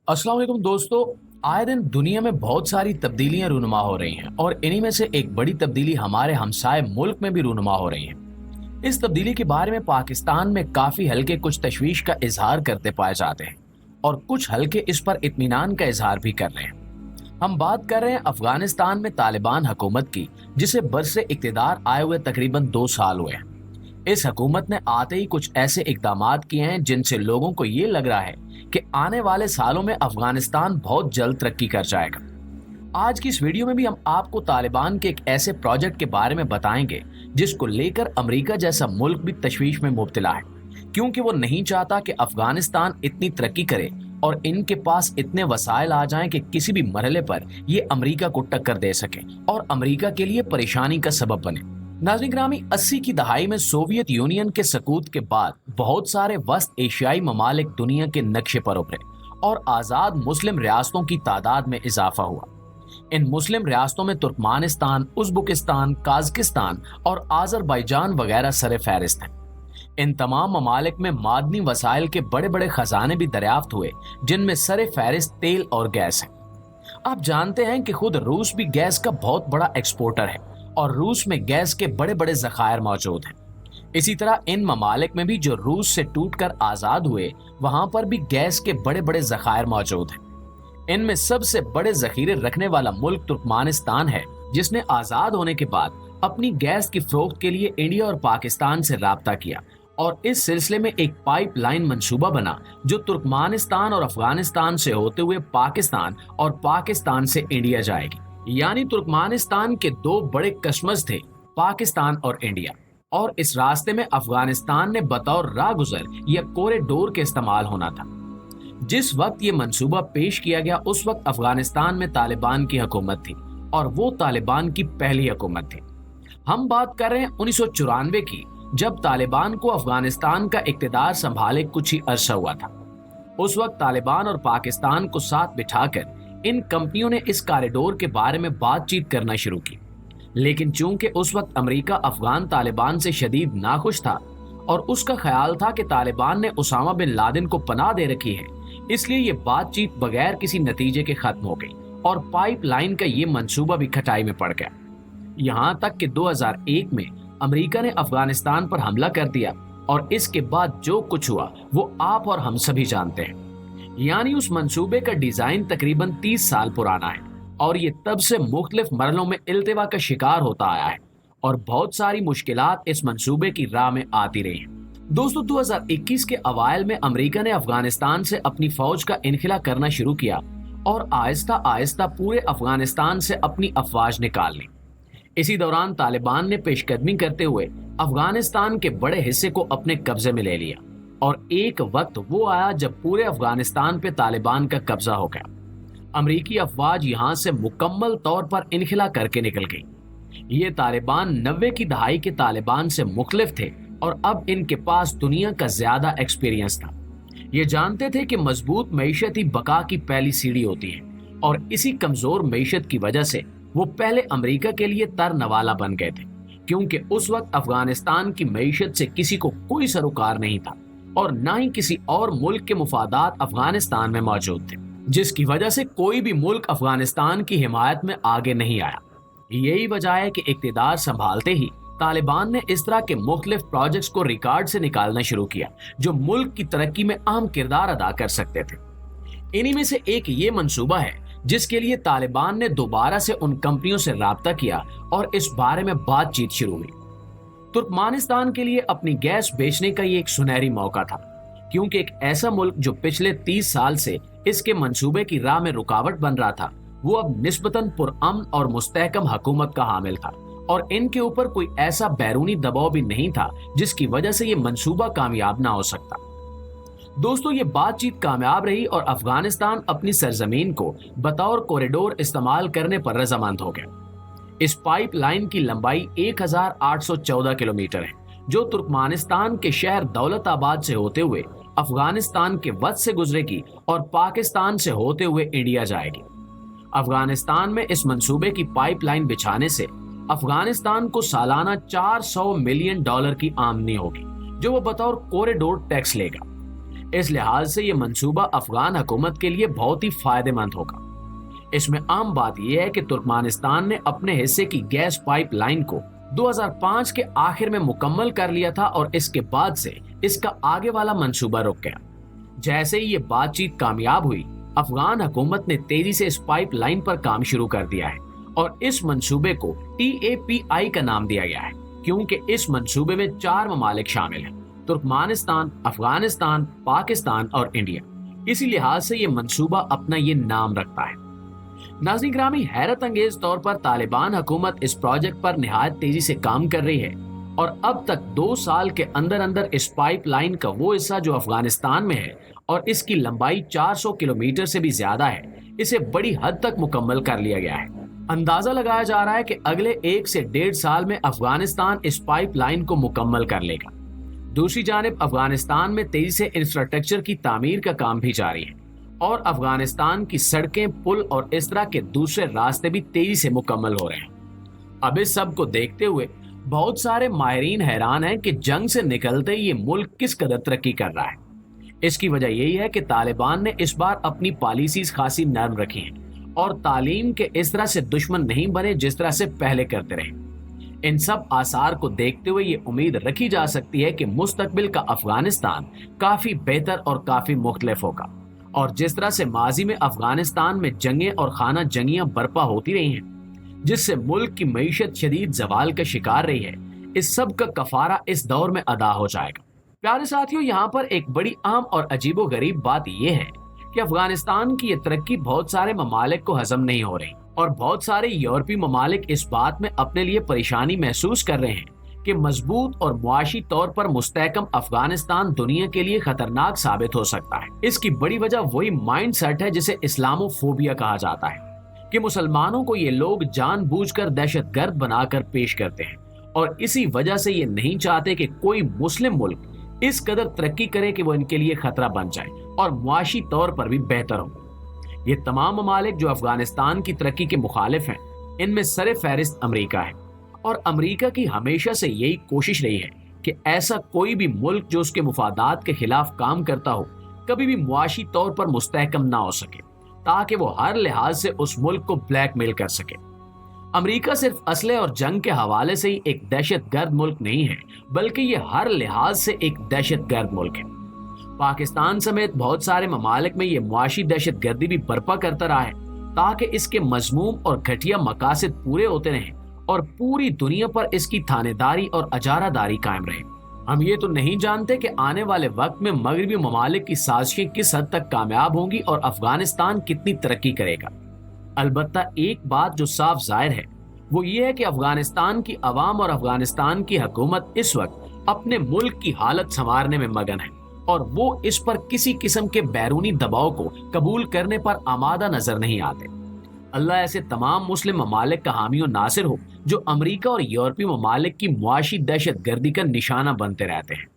अस्सलाम वालेकुम दोस्तों। आए दिन दुनिया में बहुत सारी तब्दीलियां रूनुमा हो रही हैं और इन्हीं में से एक बड़ी तब्दीली हमारे हमसाए मुल्क में भी रूनुमा हो रही है। इस तब्दीली के बारे में पाकिस्तान में काफी हल्के कुछ तशवीश का इजहार करते पाए जाते हैं और कुछ हल्के इस पर इत्मीनान का इजहार भी कर रहे हैं। हम बात कर रहे हैं अफगानिस्तान में तालिबान हुकूमत की, जिसे बरसे इक्तिदार आए हुए तकरीबन 2 साल हुए हैं। इस हुकूमत ने आते ही कुछ ऐसे इकदामात किए हैं जिनसे लोगों को ये लग रहा है कि आने वाले सालों में अफगानिस्तान बहुत जल्द तरक्की कर जाएगा। आज की इस वीडियो में भी हम आपको तालिबान के एक ऐसे प्रोजेक्ट के बारे में बताएंगे जिसको लेकर अमेरिका जैसा मुल्क भी तशवीश में मुब्तला है, क्योंकि वो नहीं चाहता कि अफगानिस्तान इतनी तरक्की करे और इनके पास इतने वसाइल आ जाएं कि किसी भी मरहले पर ये अमेरिका को टक्कर दे सके और अमेरिका के लिए परेशानी का सबब बने। नाज़रीन ग्रामी, 80 की दहाई में सोवियत यूनियन के सकूत के बाद बहुत सारे वस्त एशियाई ममालिक दुनिया के नक्शे पर उभरे और आज़ाद मुस्लिम रियासतों की तादाद में इजाफा हुआ। इन मुस्लिम रियासतों में तुर्कमानिस्तान, उज़्बेकिस्तान, काज़किस्तान और आज़रबाईजान वगैरह सरे फहरिस्त हैं। इन तमाम ममालिक में मादनी वसाइल के बड़े बड़े खजाने भी दरियाफ्त हुए, जिनमें सरे फहरिस्त तेल और गैस है। आप जानते हैं कि खुद रूस भी गैस का बहुत बड़ा एक्सपोर्टर है और रूस में गैस के बड़े बड़े जखायर मौजूद हैं। इसी तरह इन ममालिक में भी जो रूस से टूटकर आजाद हुए, वहां पर भी गैस के बड़े बड़े जखायर मौजूद हैं। इनमें सबसे बड़े जखीरे रखने वाला मुल्क तुर्कमानिस्तान है, जिसने आजाद होने के बाद अपनी गैस की फरोख्त के लिए इंडिया और पाकिस्तान से राब्ता किया और इस सिलसिले में एक पाइपलाइन मंसूबा बना जो तुर्कमानिस्तान और अफगानिस्तान से होते हुए पाकिस्तान और पाकिस्तान से इंडिया जाएगी। यानी तुर्कमानिस्तान के 2 बड़े कस्टमर्स थे, पाकिस्तान और इंडिया, और इस रास्ते में अफगानिस्तान ने बतौर राहगुजर या कॉरिडोर के इस्तेमाल होना था। जिस वक्त ये मंसूबा पेश किया गया उस वक्त अफगानिस्तान में तालिबान की हुकूमत थी और वो तालिबान की पहली हुकूमत थी। हम बात कर रहे हैं 1994 की, जब तालिबान को अफगानिस्तान का इक्तिदार संभाले कुछ ही अरसा हुआ था। उस वक्त तालिबान और पाकिस्तान को साथ बिठाकर इन कंपनियों ने इस कॉरिडोर के बारे में बातचीत करना शुरू की, लेकिन चूंकि उस वक्त अमेरिका अफगान तालिबान से शदीद नाखुश था और उसका ख्याल था कि तालिबान ने उसामा बिन लादेन को पनाह दे रखी है, इसलिए ये बातचीत बगैर किसी नतीजे के खत्म हो गई और पाइपलाइन का ये मंसूबा भी खटाई में पड़ गया। यहाँ तक कि 2001 में अमेरिका ने अफगानिस्तान पर हमला कर दिया और इसके बाद जो कुछ हुआ वो आप और हम सभी जानते हैं। यानी उस मंसूबे का डिजाइन तकरीबन 30 साल पुराना है और ये तब से मुख्तलिफ मरहलों में इल्तिवा का शिकार होता आया है और बहुत सारी मुश्किलात इस मंसूबे की राह में आती रही हैं। दोस्तों, 2021 के अवाइल में अमेरिका ने अफगानिस्तान से अपनी फौज का इनखिला करना शुरू किया और आहिस्ता आहिस्ता पूरे अफगानिस्तान से अपनी अफवाज निकाल ली। इसी दौरान तालिबान ने पेशकदमी करते हुए अफगानिस्तान के बड़े हिस्से को अपने कब्जे में ले लिया और एक वक्त वो आया जब पूरे अफगानिस्तान पे तालिबान का कब्जा हो गया। अमरीकी अफवाज यहाँ से मुकम्मल तौर पर इनखिला करके निकल गई। ये तालिबान 90 की दहाई के तालिबान से मुख्तलिफ थे और अब इनके पास दुनिया का ज्यादा एक्सपीरियंस था। ये जानते थे कि मजबूत मईशत ही बका की पहली सीढ़ी होती है और इसी कमजोर मईशत की वजह से वो पहले अमेरिका के लिए तर नवाला बन गए थे, क्योंकि उस वक्त अफगानिस्तान की मईशत से किसी को कोई सरोकार नहीं था और न ही किसी और मुल्क के मुफादात अफगानिस्तान में मौजूद थे, जिसकी वजह से कोई भी मुल्क अफगानिस्तान की हिमायत में आगे नहीं आया। यही वजह है कि इक्तिदार संभालते ही तालिबान ने इस तरह के मुख्तलिफ प्रोजेक्ट्स को रिकॉर्ड से निकालना शुरू किया जो मुल्क की तरक्की में अहम किरदार अदा कर सकते थे। इन्हीं में से एक ये मंसूबा है जिसके लिए तालिबान ने दोबारा से उन कंपनियों से राब्ता किया और इस बारे में बातचीत शुरू हुई। तुर्कमानिस्तान के लिए अपनी गैस बेचने का ये एक सुनहरी मौका था, क्योंकि एक ऐसा मुल्क जो पिछले 30 साल से इसके मंसूबे की राह में रुकावट बन रहा था, वो अब निस्बतन पुरअमन और मुस्तहकम हुकूमत का हामिल था और इनके ऊपर कोई ऐसा बैरूनी दबाव भी नहीं था जिसकी वजह से ये मंसूबा कामयाब ना हो सकता। दोस्तों, ये बातचीत कामयाब रही और अफगानिस्तान अपनी सरजमीन को बतौर कॉरिडोर इस्तेमाल करने पर रजामंद हो गया। इस पाइपलाइन की लंबाई 1814 किलोमीटर है, जो तुर्कमानिस्तान के शहर दौलताबाद से होते हुए अफगानिस्तान के वस्त से गुजरेगी और पाकिस्तान से होते हुए इंडिया जाएगी। अफगानिस्तान में इस मंसूबे की पाइपलाइन बिछाने से अफगानिस्तान को सालाना $400 मिलियन की आमदनी होगी, जो वो बतौर कॉरिडोर टैक्स लेगा। इस लिहाज से ये मंसूबा अफगान हुकूमत के लिए बहुत ही फायदेमंद होगा। इसमें आम बात यह है कि तुर्कमानिस्तान ने अपने हिस्से की गैस पाइपलाइन को 2005 के आखिर में मुकम्मल कर लिया था और इसके बाद से इसका आगे वाला मंसूबा रुक गया। जैसे ही ये बातचीत कामयाब हुई, अफगान हुकूमत ने तेजी से इस पाइपलाइन पर काम शुरू कर दिया है और इस मंसूबे को TAPI का नाम दिया गया है, क्योंकि इस मंसूबे में 4 ममालिक शामिल हैं: तुर्कमानिस्तान, अफगानिस्तान, पाकिस्तान और इंडिया। इसी लिहाज से ये मंसूबा अपना ये नाम रखता है। नाज़रीन ग्रामी, हैरत अंगेज तौर पर तालिबान हुकूमत इस प्रोजेक्ट पर निहायत तेजी से काम कर रही है और अब तक 2 साल के अंदर अंदर इस पाइपलाइन का वो हिस्सा जो अफगानिस्तान में है और इसकी लंबाई 400 किलोमीटर से भी ज्यादा है, इसे बड़ी हद तक मुकम्मल कर लिया गया है। अंदाजा लगाया जा रहा है कि अगले 1 से 1.5 साल में अफगानिस्तान इस पाइपलाइन को मुकम्मल कर लेगा। दूसरी जानिब अफगानिस्तान में तेजी से इंफ्रास्ट्रक्चर की तामीर का काम भी जारी है और अफगानिस्तान की सड़कें, पुल और इस तरह के दूसरे रास्ते भी तेजी से मुकम्मल हो रहे हैं। अब इस सब को देखते हुए बहुत सारे माहिरीन हैरान हैं कि जंग से निकलते ही ये मुल्क किस कदर तरक्की कर रहा है। इसकी वजह यही है कि तालिबान ने इस बार अपनी पॉलिसीज खासी नरम रखी हैं और तालीम के इस तरह से दुश्मन नहीं बने जिस तरह से पहले करते रहे। इन सब आसार को देखते हुए ये उम्मीद रखी जा सकती है कि मुस्तकबिल का अफगानिस्तान काफी बेहतर और काफी मुख्तलिफ होगा और जिस तरह से माजी में अफगानिस्तान में जंगें और खाना जंगियां बर्पा होती रही हैं, जिससे मुल्क की मईशत शदीद जवाल का शिकार रही है, इस सब का कफारा इस दौर में अदा हो जाएगा। प्यारे साथियों, यहाँ पर एक बड़ी अहम और अजीबो गरीब बात यह है कि अफगानिस्तान की ये तरक्की बहुत सारे ममालिक को हजम नहीं हो रही और बहुत सारे यूरोपीय ममालिक इस बात में अपने लिए परेशानी महसूस कर रहे हैं कि मजबूत और मुआशी तौर पर मुस्तहकम अफगानिस्तान दुनिया के लिए खतरनाक साबित हो सकता है। इसकी बड़ी वजह वही माइंड सेट है जिसे इस्लामोफोबिया कहा जाता है कि मुसलमानों को ये लोग जानबूझकर दहशतगर्द बनाकर पेश करते हैं और इसी वजह से ये नहीं चाहते कि कोई मुस्लिम मुल्क इस कदर तरक्की करे कि वो इनके लिए खतरा बन जाए और मुआशी तौर पर भी बेहतर हो। ये तमाम ममालिक जो अफगानिस्तान की तरक्की के मुखालिफ हैं, इनमें सरे फहरिस्त अमेरिका है और अमेरिका की हमेशा से यही कोशिश रही है कि ऐसा कोई भी मुल्क जो उसके मुफादात के खिलाफ काम करता हो कभी भी मुआशी तौर पर मुस्तहकम ना हो सके, ताकि वो हर लिहाज से उस मुल्क को ब्लैकमेल कर सके। अमेरिका सिर्फ असले और जंग के हवाले से ही एक दहशतगर्द मुल्क नहीं है, बल्कि ये हर लिहाज से एक दहशतगर्द मुल्क है। पाकिस्तान समेत बहुत सारे ममालिक में ये मुआशी दहशतगर्दी भी बर्पा करता रहा है ताकि इसके मजमूम और घटिया मकासद पूरे होते रहें और पूरी दुनिया पर इसकी थानेदारी और अजारादारी कायम रहे। हम ये तो नहीं जानते कि आने वाले वक्त में मगरबी ममालिक की साजिशें किस हद तक कामयाब होंगी और अफगानिस्तान कितनी तरक्की करेगा। अलबत्ता एक बात जो साफ जाहिर है वो ये है कि अफगानिस्तान की अवाम और अफगानिस्तान की हुकूमत इस वक्त अपने मुल्क की हालत संवारने में मगन है और वो इस पर किसी किस्म के बैरूनी दबाव को कबूल करने पर आमादा नजर नहीं आते। अल्लाह ऐसे तमाम मुस्लिम ममालिक का हामी और नासिर हो जो अमेरिका और यूरोपीय ममालिक की मुआशी दहशत गर्दी का निशाना बनते रहते हैं।